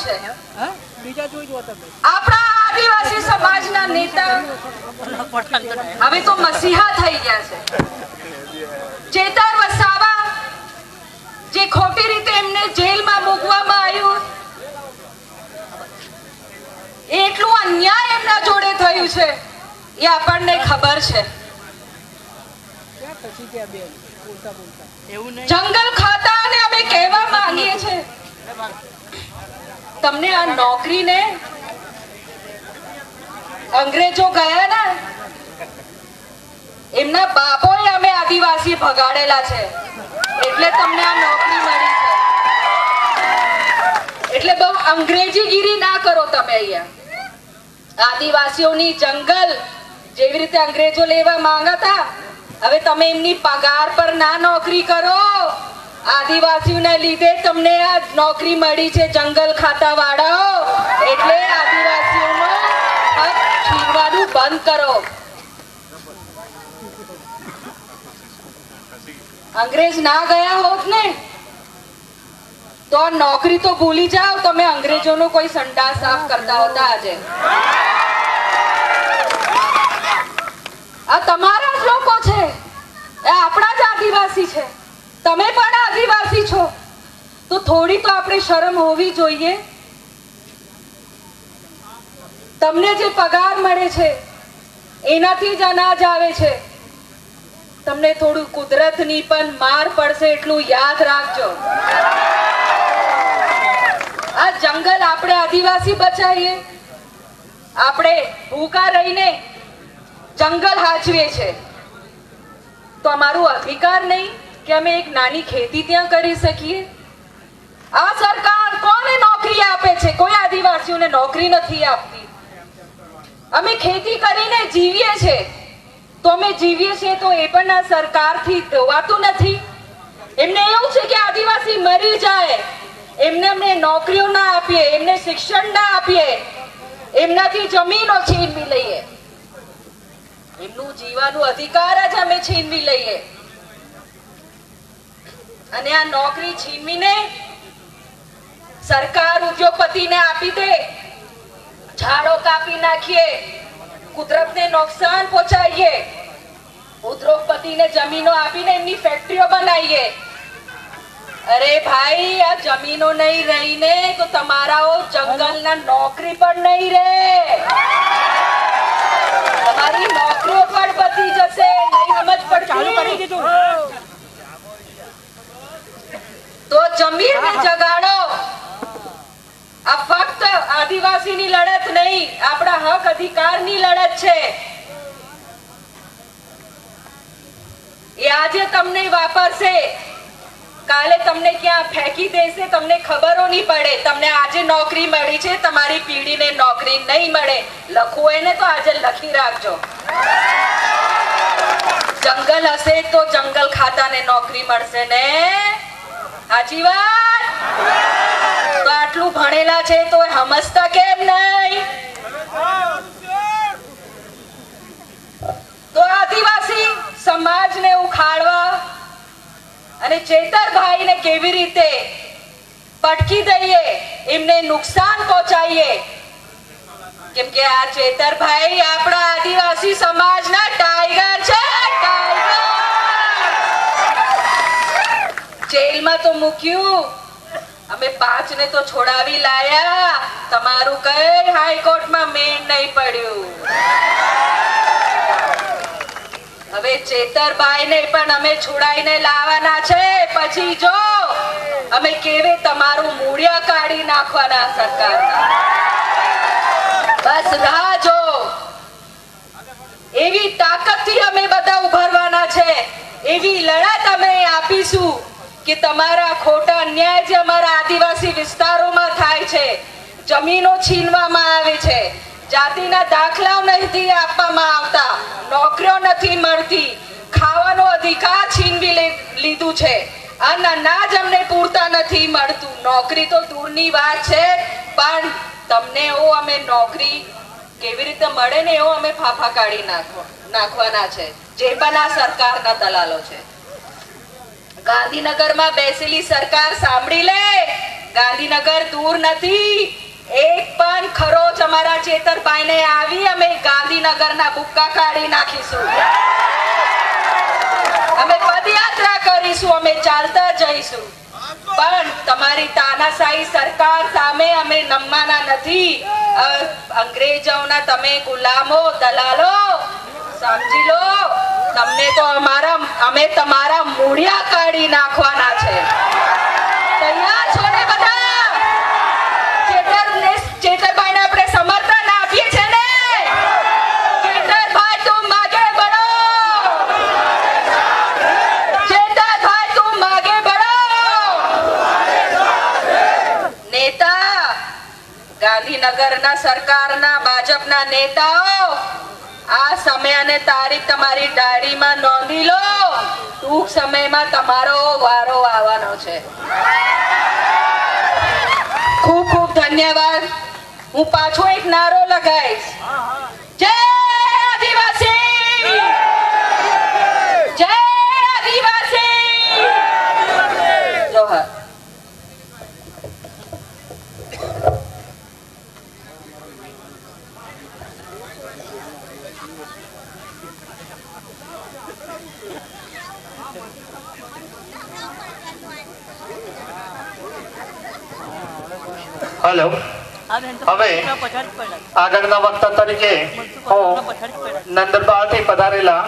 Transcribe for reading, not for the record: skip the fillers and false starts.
છે. આપણા આદિવાસી સમાજના નેતા હવે તો મસીહા થઈ ગયા છે. ચેતર વસાવા જે ખોટી રીતે એમને જેલમાં મૂકવામાં આવ્યું, એટલું અન્યાય એમના જોડે થયું છે એ આપણને ખબર છે. જંગલ ખાતાને અમે કહેવા માંગીએ છીએ, તમને આ નોકરીને અંગ્રેજો ગયા ને એમના બાપોએ અમે આદિવાસી ભગાડેલા છે એટલે તમને આ નોકરી મળી છે. એટલે બહુ અંગ્રેજીગીરી ના કરો તમે. અહીંયા આદિવાસીઓની જંગલ જેવી રીતે અંગ્રેજો લેવા માંગતા, હવે તમે એમની પગાર પર ના નોકરી કરો. આદિવાસીઓના લીધે તમને આ નોકરી મળી છે જંગલ ખાતા વાળાઓ, એટલે આદિવાસીઓનો હક છીનવાનું બંધ કરો. અંગ્રેજ ના ગયા હોત ને તો નોકરી તો ભૂલી જાઓ, તમે અંગ્રેજોનો કોઈ સંડાસ સાફ કરતા હોતા આજે. આ તમારા જ લોકો છે, એ આપણા જ આદિવાસી છે. તમે પણ આદિવાસી છો તો થોડી તો આપણે શરમ હોવી જોઈએ. તમને જે પગાર મળે છે એનાથી જ અનાજ આવે છે. તમને થોડું કુદરતની પણ માર પડશે એટલું યાદ રાખજો. આ જંગલ આપણે આદિવાસી બચાવીએ, આપણે ભૂખા રહીને જંગલ હાચવીએ છે તો અમારું અધિકાર નહીં કે અમે એક નાની ખેતી ત્યાં કરી શકીએ? આ સરકાર કોને નોકરી આપે છે? કોઈ આદિવાસીઓને નોકરી નથી આપતી. અમે ખેતી કરીને જીવીએ છીએ તો અમે જીવીએ છીએ તો એ પણ આ સરકારથી જોવાતું નથી. એમને એવું છે કે આદિવાસી મરી જાય, એમને અમને નોકરીઓ ના આપીએ, એમને શિક્ષણ ના આપીએ, એમનાથી જમીનો છીનવી લઈએ, એમનું જીવવાનું અધિકાર જ અમે છીનવી લઈએ. અને આ નોકરી છીનવીને સરકાર ઉદ્યોગપતિને આપી દે, ઝાડો કાપી નાખીએ, કુદરતને નુકસાન પહોંચાડીએ, ઉદ્યોગપતિને જમીનો આપીને એમની ફેક્ટરીઓ બનાવીએ. અરે ભાઈ, આ જમીનો નહીં રહીને તો તમારા જંગલના નોકરી પણ નહીં રહે, તમારી નોકરીઓ પણ બચી જશે. નહીં સમજ પડતી તો જમીનને જગાડો. આ ફક્ત આદિવાસીની લડત નહીં, આપણા હક અધિકારની લડત છે. એ આજે તમને વાપરશે, કાલે તમને ક્યાં ફેંકી દેશે તમને ખબરો નહીં પડે. તમને આજે નોકરી મળી છે, તમારી પેઢીને નોકરી નહીં મળે. લખવું એને તો આજે લખી રાખજો. જંગલ હશે તો જંગલ ખાતાને નોકરી મળશે ને, સાચી વાત? તો આટલું ભણેલા છે તો સમજતા કેમ નહીં? તો આદિવાસી સમાજને ઉખાડવા અને ચેતરભાઈને કેવી રીતે પટકી દઈએ, એમને નુકસાન પહોંચાડીએ. કેમ કે આ ચેતરભાઈ આપણા આદિવાસી સમાજના ટાઈગર છે. જેલમાં તો મૂક્યું, અમે 5 ને તો છોડાવી લાયા, તમારું કઈ હાઈકોર્ટમાં મેન નહીં પડ્યું. હવે ચેતરભાઈને પણ અમે છોડાઈને લાવવાના છે. પછી જો અમે કેવે તમારું મૂળિયા કાઢી નાખવાના સરકારના. બસ રાહ જો. એવી તાકાતથી અમે બધા ઉભરવાના છે, એવી લડત અમે આપીશું કે તમારા ખોટા અન્યાય જે અમારા આદિવાસી વિસ્તારોમાં થાય છે, જમીનો છીનવામાં આવે છે, જાતિના દાખલાઓ નથી આપવામાં આવતા, નોકરીઓ નથી મળતી, ખાવાનો અધિકાર છીનવી લીધું છે, અનાજ અમને પૂરતા નથી મળતું. નોકરી તો દૂરની વાત છે, પણ તમને એવો અમે નોકરી કેવી રીતે મળે ને એવો અમે ફાફા કાઢી નાખવાના છે, જે પણ આ સરકારના દલાલો છે. ગાંધીનગરમાં બેસેલી સરકાર સાંભળી લે ગાંધીનગર દૂર નથી. એક પણ ખરોચ અમારા ચેતરભાઈને આવી અમે ગાંધીનગરના ભૂક્કા કાઢી નાખીશું. અમે પદયાત્રા કરીશું, અમે ચાલતા જઈશું. પણ તમારી તાનાશાહી સરકાર સામે અમે નમવાના નથી. અંગ્રેજોના તમે ગુલામો, દલાલો, સમજી લો. તમને તો અમે તમારા મૂળિયા કાઢી નાખવાના છે. તૈયાર છો ને બધા? ચેતરભાઈને આપણે સમર્થન આપીએ છે ને? ચેતરભાઈ તુમ આગે બઢો. ચેતરભાઈ તુમ આગે બઢો. નેતા, ગાંધીનગરના સરકારના ભાજપના નેતાઓ, આ સમય અને તારીખ તમારી ડાયરીમાં નોંધી લો. ટૂંક સમયમાં તમારો વારો આવવાનો છે. ખૂબ ખૂબ ધન્યવાદ. હું પાછો એક નારો લગાઈશ. જય આદિવાસી, જય આદિવાસી, જોહર. હેલો, હવે આગળના વક્તા તરીકે હું નંદરબારથી પધારેલા